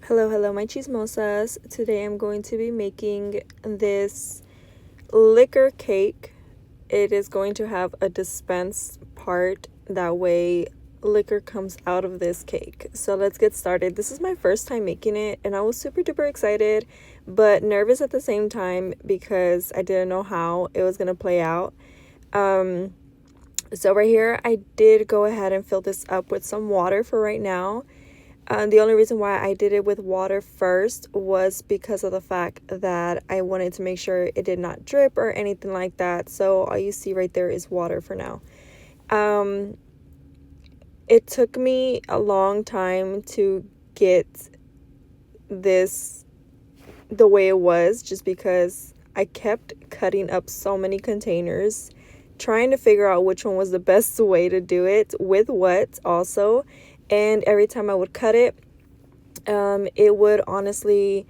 Hello, my chismosas. Today I'm going to be making this liquor cake. It is going to have a dispense part. That way, liquor comes out of this cake. So let's get started. This is my first time making it, and I was super duper excited, but nervous at the same time because I didn't know how it was going to play out. So right here, I did go ahead and fill this up with some water for right now. The only reason why I did it with water first was because of the fact that I wanted to make sure it did not drip or anything like that. So all you see right there is water for now. It took me a long time to get this the way it was, just because I kept cutting up so many containers, trying to figure out which one was the best way to do it, with what also. And every time I would cut it, it would honestly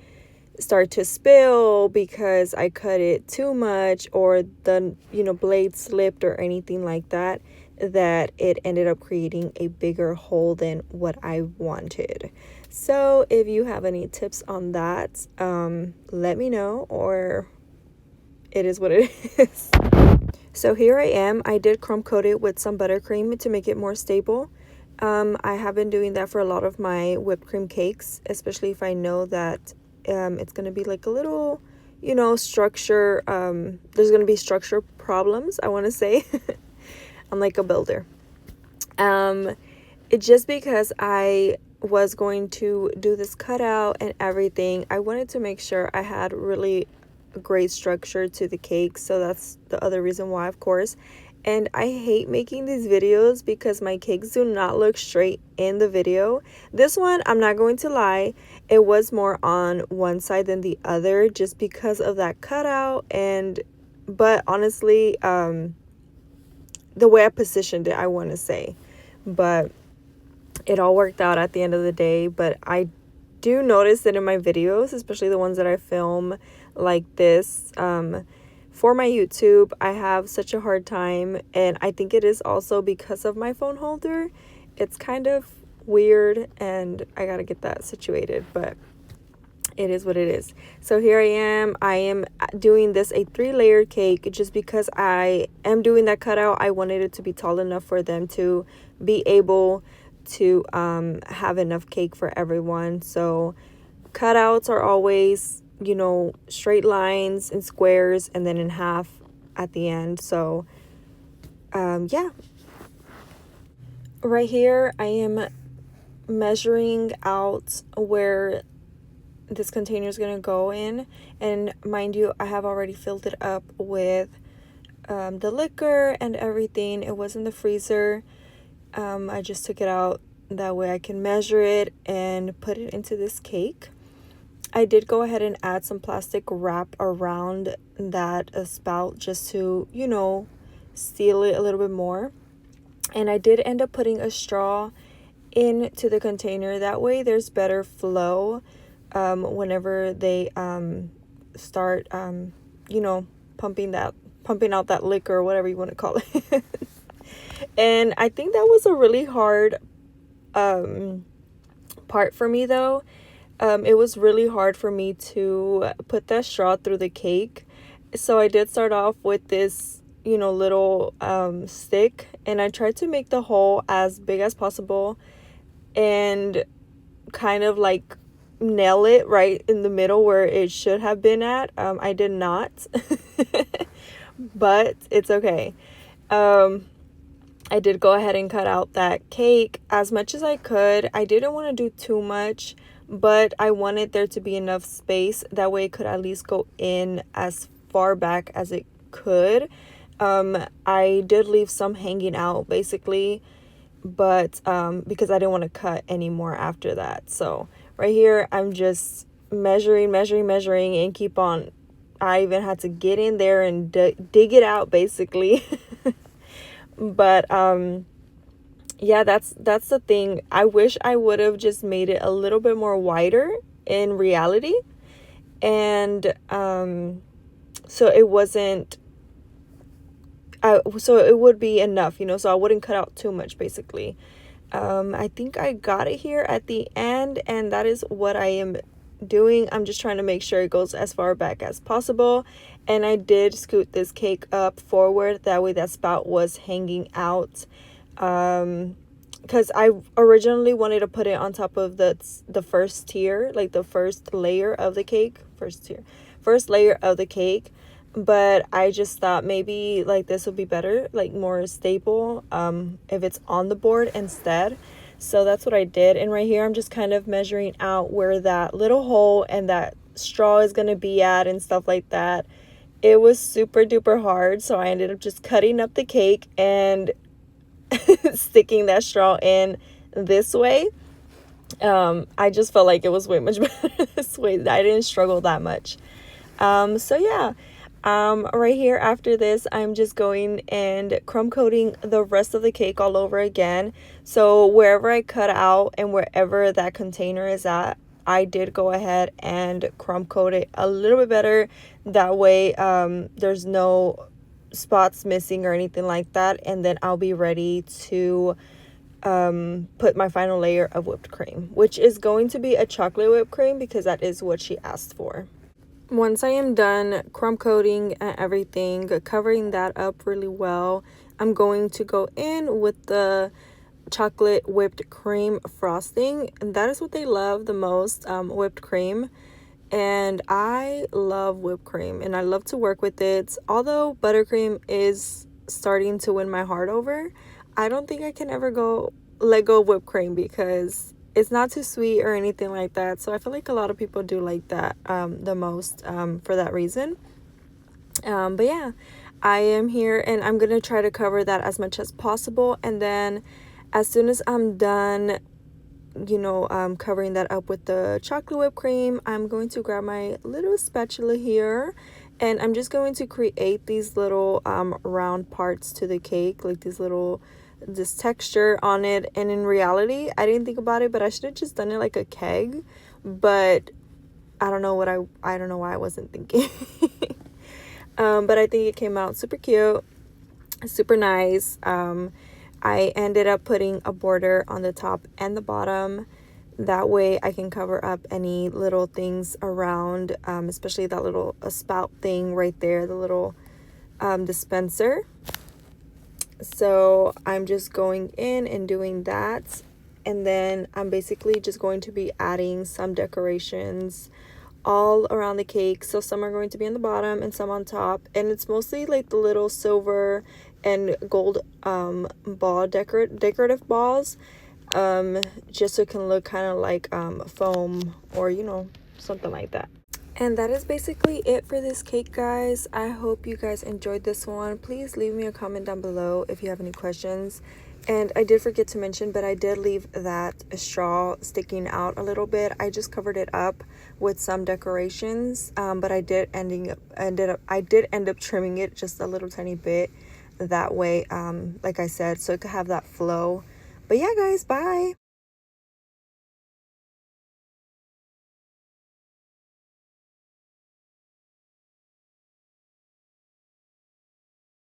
start to spill because I cut it too much, or the blade slipped or anything like that, that it ended up creating a bigger hole than what I wanted. So if you have any tips on that, let me know, or it is what it is. So here I am. I did crumb coat it with some buttercream to make it more stable. I have been doing that for a lot of my whipped cream cakes, especially if I know that it's going to be like a little, structure. There's going to be structure problems, I want to say. I'm like a builder. Just because I was going to do this cutout and everything, I wanted to make sure I had really great structure to the cake. So that's the other reason why, of course. And I hate making these videos because my cakes do not look straight in the video. This one, I'm not going to lie, it was more on one side than the other just because of that cutout. But honestly, the way I positioned it, I want to say. But it all worked out at the end of the day. But I do notice that in my videos, especially the ones that I film like this, for my YouTube, I have such a hard time, and I think it is also because of my phone holder. It's kind of weird, and I gotta get that situated, but it is what it is. So here I am doing this a 3-layer cake just because I am doing that cutout. I wanted it to be tall enough for them to be able to have enough cake for everyone. So cutouts are always straight lines and squares and then in half at the end. So yeah, right here I am measuring out where this container is going to go in, and mind you, I have already filled it up with the liquor and everything. It was in the freezer. I just took it out, that way I can measure it and put it into this cake. I did go ahead and add some plastic wrap around that spout just to, seal it a little bit more. And I did end up putting a straw into the container. That way there's better flow whenever they start, pumping out that liquor, or whatever you want to call it. And I think that was a really hard part for me, though. It was really hard for me to put that straw through the cake. So I did start off with this, little stick, and I tried to make the hole as big as possible and kind of like nail it right in the middle where it should have been at. I did not, but it's okay. I did go ahead and cut out that cake as much as I could. I didn't want to do too much, but I wanted there to be enough space. That way it could at least go in as far back as it could. I did leave some hanging out basically, but because I didn't want to cut anymore after that. So right here, I'm just measuring, and keep on. I even had to get in there and dig it out basically. But yeah, that's the thing. I wish I would have just made it a little bit more wider in reality, and so it wasn't so it would be enough, so I wouldn't cut out too much basically. I think I got it here at the end, and that is what I am doing. I'm just trying to make sure it goes as far back as possible. And I did scoot this cake up forward, that way that spout was hanging out. Because I originally wanted to put it on top of the first tier, like the first layer of the cake, first layer of the cake. But I just thought maybe like this would be better, like more stable, if it's on the board instead. So that's what I did. And right here I'm just kind of measuring out where that little hole and that straw is going to be at and stuff like that. It was super duper hard, so I ended up just cutting up the cake and sticking that straw in this way. I just felt like it was way much better this way. I didn't struggle that much. So yeah, right here after this, I'm just going and crumb coating the rest of the cake all over again. So wherever I cut out and wherever that container is at, I did go ahead and crumb coat it a little bit better. That way, there's no spots missing or anything like that. And then I'll be ready to put my final layer of whipped cream, which is going to be a chocolate whipped cream because that is what she asked for. Once I am done crumb coating and everything, covering that up really well, I'm going to go in with the chocolate whipped cream frosting, and that is what they love the most, whipped cream. And I love whipped cream and I love to work with it. Although buttercream is starting to win my heart over, I don't think I can ever let go of whipped cream because it's not too sweet or anything like that. So I feel like a lot of people do like that the most for that reason. But yeah, I am here and I'm gonna try to cover that as much as possible. And then as soon as I'm done, covering that up with the chocolate whipped cream, I'm going to grab my little spatula here and I'm just going to create these little round parts to the cake, like this texture on it. And in reality, I didn't think about it, but I should have just done it like a keg. But I don't know why I wasn't thinking. But I think it came out super cute, super nice. I ended up putting a border on the top and the bottom. That way I can cover up any little things around, especially that little spout thing right there, the little dispenser. So I'm just going in and doing that. And then I'm basically just going to be adding some decorations all around the cake. So some are going to be on the bottom and some on top. And it's mostly like the little silver and gold ball decorative balls. Just so it can look kind of like foam or, something like that. And that is basically it for this cake, guys. I hope you guys enjoyed this one. Please leave me a comment down below if you have any questions. And I did forget to mention, but I did leave that straw sticking out a little bit. I just covered it up with some decorations, but I did end up trimming it just a little tiny bit. That way, like I said, so it could have that flow. But yeah, guys, bye.